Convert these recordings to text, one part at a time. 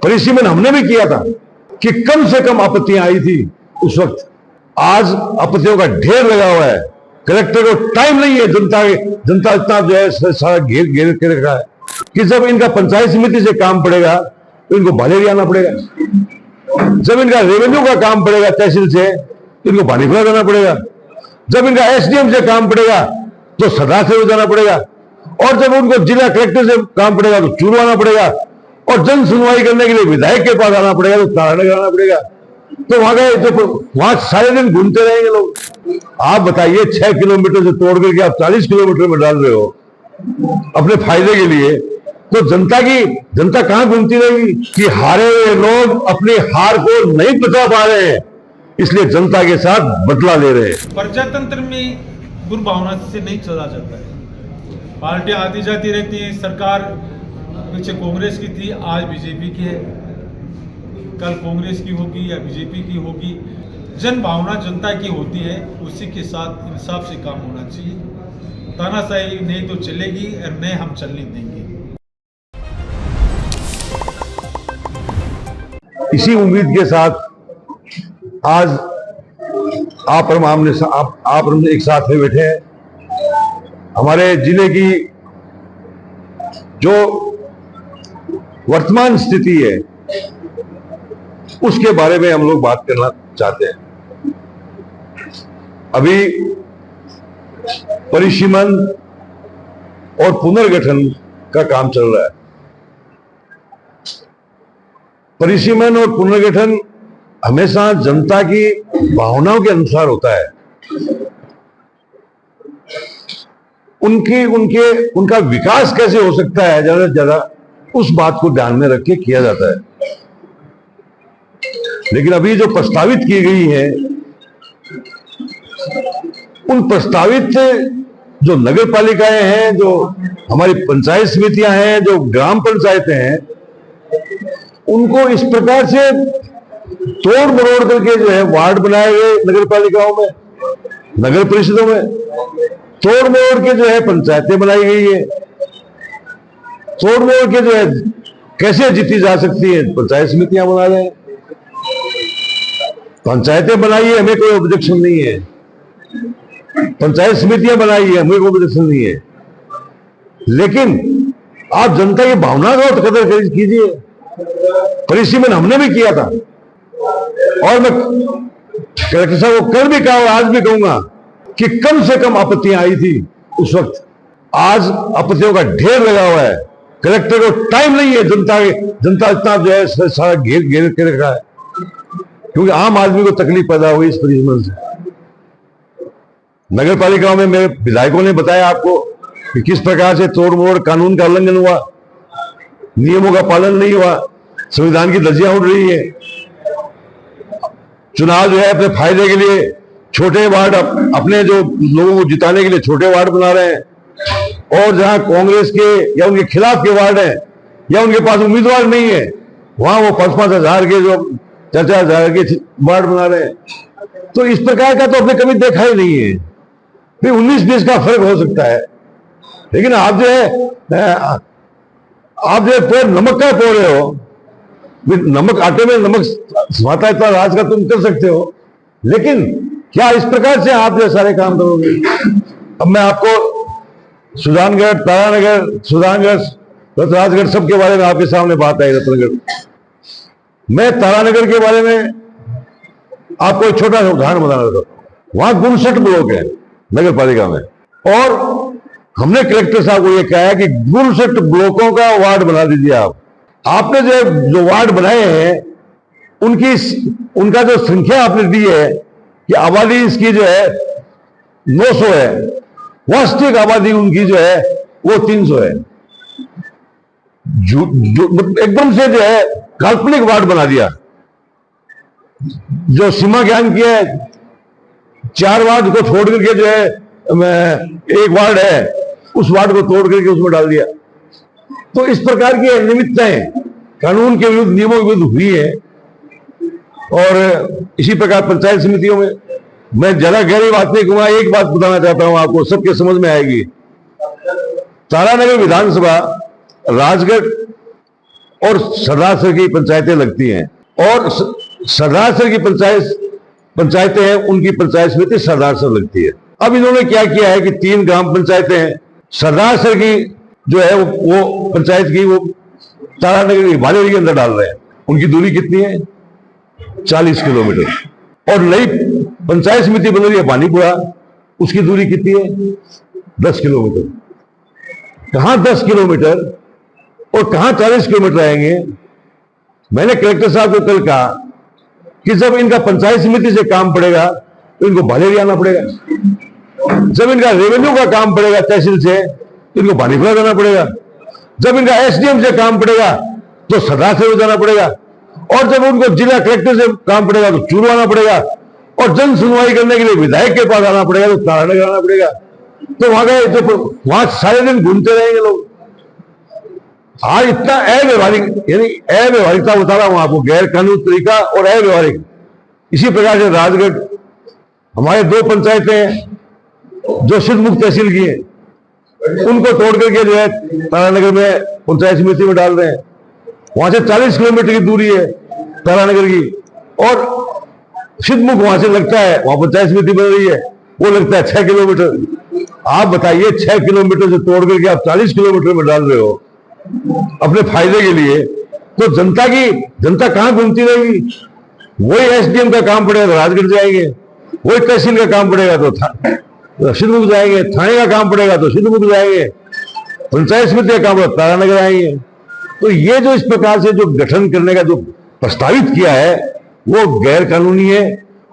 परिसीमन हमने भी किया था कि कम से कम आपत्तियां आई थी उस वक्त। आज आपत्तियों का ढेर लगा हुआ है। कलेक्टर को टाइम नहीं है। जनता इतना जो है सारा घेर घेर के रखा है कि जब इनका पंचायत समिति से काम पड़ेगा तो इनको बालेरी आना पड़ेगा। जब इनका रेवेन्यू का काम पड़ेगा तहसील से तो इनको बानीपुरा जाना पड़ेगा। जब इनका एसडीएम से काम पड़ेगा तो सरदार से जाना पड़ेगा। और जब उनको जिला कलेक्टर से काम पड़ेगा तो चूरू आना पड़ेगा। और जन सुनवाई करने के लिए विधायक के पास आना पड़ेगा तो नारायणनगर आना पड़ेगा। तो वहां गए तो वहां सारे दिन घूमते रहेंगे लोग। आप बताइए 6 किलोमीटर से तोड़ करके आप 40 किलोमीटर में डाल रहे हो अपने फायदे के लिए, तो जनता कहां घूमती रहेगी? कि हारे हुए लोग अपनी हार को नहीं बचा पा रहे हैं, इसलिए जनता के साथ बदला ले रहे हैं। प्रजातंत्र में दुर्भावना से नहीं चला जाता है। पार्टियां आती जाती रहती हैं। सरकार पीछे कांग्रेस की थी, आज बीजेपी की है, कल कांग्रेस की होगी या बीजेपी की होगी। जन भावना जनता की होती है, उसी के साथ इंसाफ से काम होना चाहिए। तानाशाही नहीं तो चलेगी और नहीं हम चलने देंगे। इसी उम्मीद के साथ आज आप हम एक साथ में बैठे हैं। हमारे जिले की जो वर्तमान स्थिति है उसके बारे में हम लोग बात करना चाहते हैं। अभी परिसीमन और पुनर्गठन का काम चल रहा है। परिसीमन और पुनर्गठन हमेशा जनता की भावनाओं के अनुसार होता है। उनका विकास कैसे हो सकता है ज्यादा से ज्यादा, उस बात को ध्यान में रख के किया जाता है। लेकिन अभी जो प्रस्तावित की गई है, उन प्रस्तावित जो नगर पालिकाएं हैं, जो हमारी पंचायत समितियां हैं, जो ग्राम पंचायतें हैं, उनको इस प्रकार से तोड़ मरोड़ करके जो है वार्ड बनाए गए नगर पालिकाओं में, नगर परिषदों में तोड़ मरोड़ के जो है पंचायतें बनाई गई है। तोड़ मरोड़ के जो है कैसे जीती जा सकती है, पंचायत समितियां बना रहे हैं। पंचायतें बनाई है, हमें कोई ऑब्जेक्शन नहीं है। पंचायत समितियां बनाई है, हमें कोई ऑब्जेक्शन नहीं है। लेकिन आप जनता की भावना का तो कदर कीजिए। परिसीमन हमने भी किया था और मैं कलेक्टर साहब को कल भी कहा और आज भी कहूंगा कि कम से कम आपत्तियां आई थी उस वक्त। आज आपत्तियों का ढेर लगा हुआ है। कलेक्टर को टाइम नहीं है। जनता इतना जो है सारा घेर घेर के रखा है, क्योंकि आम आदमी को तकलीफ पैदा हुई इस परिसीमन से। नगर पालिकाओं में मेरे विधायकों ने बताया आपको कि किस प्रकार से तोड़ मोड़, कानून का उल्लंघन हुआ, नियमों का पालन नहीं हुआ, संविधान की धज्जियां उड़ रही है। चुनाव जो है अपने फायदे के लिए छोटे वार्ड, अपने जो लोगों को जिताने के लिए छोटे वार्ड बना रहे हैं, और जहां कांग्रेस के या उनके खिलाफ के वार्ड हैं या उनके पास उम्मीदवार नहीं है, वहां वो 5-5 हजार के जो 4-4 हजार के वार्ड बना रहे हैं। तो इस प्रकार का तो हमने कभी देखा ही नहीं है। फिर 19-20 का फर्क हो सकता है, लेकिन आप जो है पूरे नमक का पो रहे हो। नमक आटे में नमक समाता है, इतना राज का तुम कर सकते हो, लेकिन क्या इस प्रकार से आप जो सारे काम करोगे? अब मैं आपको सुजानगढ़, तारानगर, रतराजगढ़ सबके बारे में आपके सामने बात आई। रतनगढ़, मैं तारानगर के बारे में आपको एक छोटा सा उदाहरण बताना चाहता हूं। वहां 59 ब्लॉक है नगर पालिका में, और हमने कलेक्टर साहब को यह कहा है कि 59 ब्लॉकों का वार्ड बना दीजिए। आपने जो वार्ड बनाए हैं उनका जो संख्या आपने दी है कि आबादी इसकी जो है 900 है, वास्तविक आबादी उनकी जो है वो 300 है। एकदम से जो है काल्पनिक वार्ड बना दिया। जो सीमा ज्ञान की है, 4 वार्ड को छोड़ करके जो है एक वार्ड है, उस वार्ड को तोड़ करके उसमें डाल दिया। तो इस प्रकार की अनियमितताएं कानून के विरुद्ध, नियमों के विरुद्ध हुई है। और इसी प्रकार पंचायत समितियों में, मैं ज्यादा गहरी बात नहीं कहूंगा, एक बात बताना चाहता हूं आपको, सबके समझ में आएगी। तारानगर विधानसभा राजगढ़ और सरदार सर की पंचायतें लगती हैं, और सरदार सर की पंचायतें हैं, उनकी पंचायत समिति सरदार सर लगती है। अब इन्होंने क्या किया है कि 3 ग्राम पंचायतें हैं, सरदार सर की जो है वो पंचायत की वो तारानगर की भालेरी के अंदर डाल रहे हैं। उनकी दूरी कितनी है? 40 किलोमीटर। और नई पंचायत समिति बन रही है पानीपुरा, उसकी दूरी कितनी है? 10 किलोमीटर। कहां 10 किलोमीटर और कहां 40 किलोमीटर आएंगे? मैंने कलेक्टर साहब को कल कहा कि जब इनका पंचायत समिति से काम पड़ेगा तो इनको भालेरी आना पड़ेगा, जब इनका रेवेन्यू का काम पड़ेगा तहसील से तो इनको पानीपुरा जाना पड़ेगा, जब इनका एसडीएम से काम पड़ेगा तो सरदार से जाना पड़ेगा, और जब उनको जिला कलेक्टर से काम पड़ेगा तो चूरू आना पड़ेगा, और जन सुनवाई करने के लिए विधायक के पास आना पड़ेगा तो तारानगर आना पड़ेगा। तो वहां गए तो वहां सारे दिन घूमते रहेंगे लोग। आज इतना अव्यवहारिक, यानी अव्यवहारिकता बता रहा हूं आपको, गैर कानूनी तरीका और अव्यवहारिक। इसी प्रकार से राजगढ़, हमारे 2 पंचायतें हैं जो सिद्धमुख तहसील की हैं, उनको तोड़ करके जो है तारानगर में पंचायत समिति में डाल रहे हैं। वहां से 40 किलोमीटर की दूरी है तारानगर की, और सिद्धमुख वहां से लगता है, वहां पंचायत समिति बन रही है, वो लगता है 6 किलोमीटर। आप बताइए, 6 किलोमीटर से तोड़ करके आप 40 किलोमीटर में डाल रहे हो अपने फायदे के लिए, तो जनता कहां घूमती रहेगी? वही एसडीएम का काम पड़ेगा तो राजगढ़ जाएंगे, वही तहसील का काम पड़ेगा तो सिद्धमुख जाएंगे, थाने का काम पड़ेगा तो सिद्धमुख जाएंगे, पंचायत समिति का काम पड़ेगा तारानगर आएंगे। तो ये जो इस प्रकार से जो गठन करने का जो प्रस्तावित किया है वो गैर कानूनी है,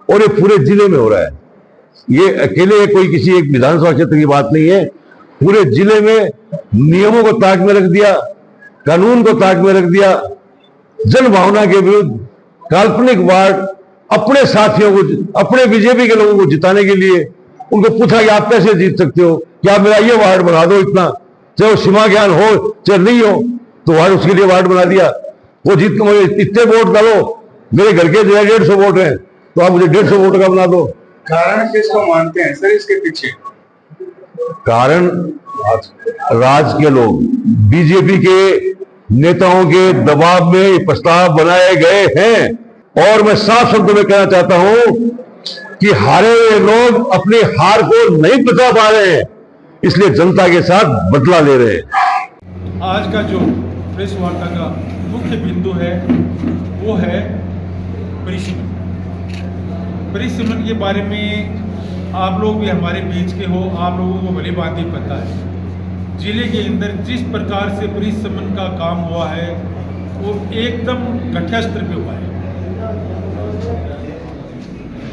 और ये पूरे जिले में हो रहा है। ये अकेले कोई किसी एक विधानसभा क्षेत्र की बात नहीं है, पूरे जिले में नियमों को ताक में रख दिया, कानून को ताक में रख दिया, जन भावना के विरुद्ध काल्पनिक वार्ड अपने साथियों को, अपने बीजेपी के लोगों को जिताने के लिए उनको पूछा कि आप कैसे जीत सकते हो, कि आप मेरा ये वार्ड बना दो, इतना चाहे वो सीमा ज्ञान हो चाहे नहीं हो, तो वार्ड उसके लिए वार्ड बना दिया। वो जीत के मुझे इतने वोट डालो, मेरे घर के जो है 150 वोट हैं, तो आप मुझे 150 वोट का बना दो। कारण किसको मानते हैं सर इसके पीछे? कारण राज के लोग, बीजेपी के नेताओं के दबाव में ये प्रस्ताव बनाए गए हैं। और मैं साफ शब्दों में कहना चाहता हूं कि हारे हुए लोग अपनी हार को नहीं बचा पा रहे हैं, इसलिए जनता के साथ बदला ले रहे हैं। आज का जो प्रेस वार्ता का मुख्य बिंदु है वो है परिसीमन। परिसीमन के बारे में आप लोग भी हमारे बीच के हो, आप लोगों को भली भांति पता है। जिले के अंदर जिस प्रकार से परिसीमन का काम हुआ है वो एकदम घटिया स्तर पे हुआ है।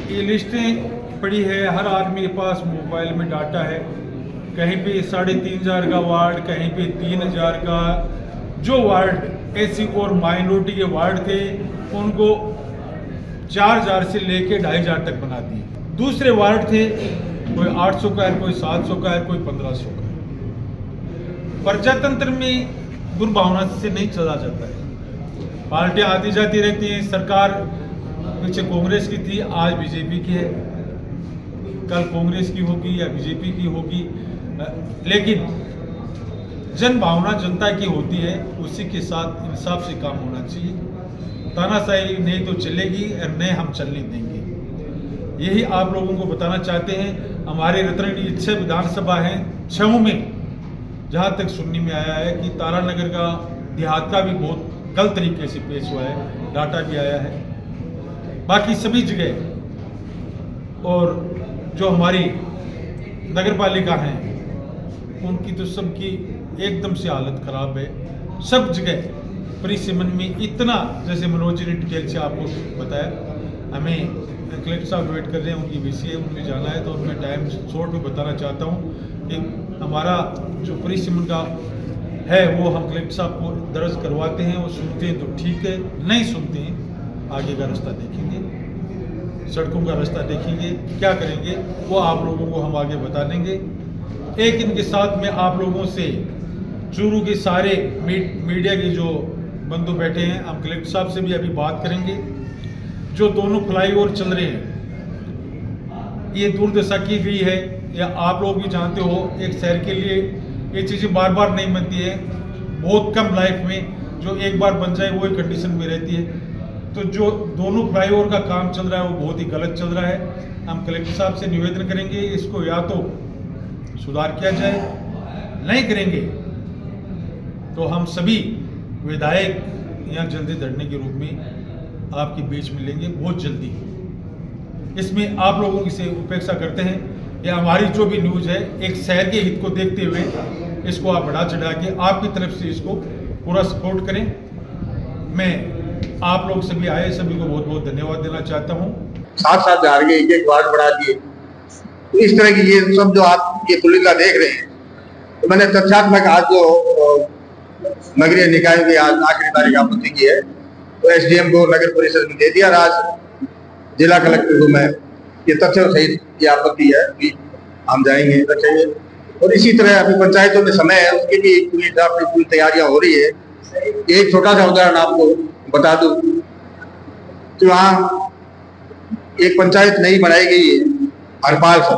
ये लिस्टें पड़ी है, हर आदमी के पास मोबाइल में डाटा है, कहीं पे 3500 का वार्ड, कहीं पे 3000 का। जो वार्ड एससी और माइनॉरिटी के वार्ड थे उनको 4000 से लेके 2500 तक बना दिए। दूसरे वार्ड थे, कोई 800 का है, कोई 700 का है, कोई 1500 का है। प्रजातंत्र में दुर्भावना से नहीं चला जाता है। पार्टियां आती जाती रहती हैं, सरकार पीछे कांग्रेस की थी, आज बीजेपी की है, कल कांग्रेस की होगी या बीजेपी की होगी, लेकिन जन भावना जनता की होती है, उसी के साथ इंसाफ से काम होना चाहिए। तानाशाही नहीं तो चलेगी और नहीं हम चलने देंगे। यही आप लोगों को बताना चाहते हैं। हमारे रत्नागिरी 6 विधानसभा हैं, 6 में जहाँ तक सुनने में आया है कि तारानगर का देहात का भी बहुत गलत तरीके से पेश हुआ है, डाटा भी आया है। बाकी सभी जगह और जो हमारी नगर पालिका हैं उनकी तो सबकी एकदम से हालत खराब है। सब जगह परिसीमन में इतना, जैसे मनोज जी ने डिटेल से आपको बताया, हमें कलेक्टर साहब वेट कर रहे हैं, उनकी वीसी है, उन्हें जाना है, तो उनमें टाइम शॉर्ट में बताना चाहता हूँ कि हमारा जो परिसीमन का है वो हम कलेक्टर साहब को दर्ज करवाते हैं, वो सुनते हैं तो ठीक है, नहीं सुनते हैं आगे का रास्ता देखेंगे, सड़कों का रास्ता देखेंगे, क्या करेंगे वो आप लोगों को हम आगे बता देंगे। एक इनके साथ में आप लोगों से चूरू के सारे मीडिया के जो बंधु बैठे हैं, हम कलेक्टर साहब से भी अभी बात करेंगे। जो दोनों फ्लाईओवर चल रहे हैं, ये दुर्दशा की गई है, या आप लोग भी जानते हो, एक शहर के लिए ये चीज़ें बार बार नहीं बनती है। बहुत कम लाइफ में जो एक बार बन जाए वही कंडीशन में रहती है। तो जो दोनों फ्लाईओवर का काम चल रहा है वो बहुत ही गलत चल रहा है। हम कलेक्टर साहब से निवेदन करेंगे इसको या तो सुधार किया जाए, नहीं करेंगे तो हम सभी विधायक यहाँ जल्दी धरने के रूप में आपके बीच मिलेंगे बहुत जल्दी। इसमें आप लोगों की से उपेक्षा करते हैं या हमारी जो भी न्यूज़ है एक शहर के हित को देखते हुए इसको आप बढ़ा चढ़ा के आपकी तरफ से इसको पूरा सपोर्ट करें। मैं आप लोग सभी आए सभी को बहुत बहुत धन्यवाद देना चाहता हूँ। साथ साथ जा रही है, एक एक वार्ड बढ़ा दिए। तो इस तरह की ये सब जो आप ये तुलिका देख रहे हैं, तो मैंने तथ्यात्मक आज जो नगरीय निकाय की आज आखिरी तारीख आपत्ति की है तो एसडीएम को नगर परिषद में दे दिया। आज जिला कलेक्टर को मैं ये तथ्यों सहित ये आपत्ति है कि हम जाएंगे रखेंगे। और इसी तरह अभी पंचायतों में समय है उसकी भी पूरी तैयारियां हो रही है। एक छोटा सा उदाहरण आपको बता दूं कि वहाँ एक पंचायत नई बनाई गई है हरपाल सर,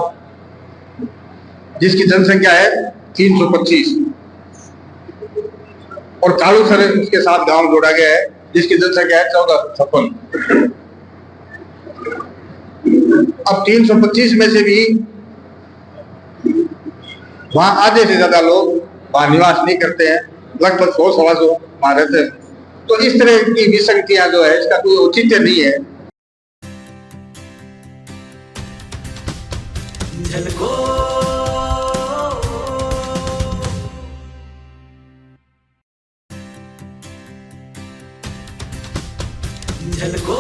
जिसकी जनसंख्या है 325 और कालू सर उसके साथ गांव जोड़ा गया है जिसकी जनसंख्या है 1456। अब 325 में से भी वहां आधे से ज्यादा लोग वहां निवास नहीं करते हैं, लगभग 100-125 वहां रहते हैं। तो इस तरह की विसंगतियां जो है इसका कोई औचित्य नहीं है। झलको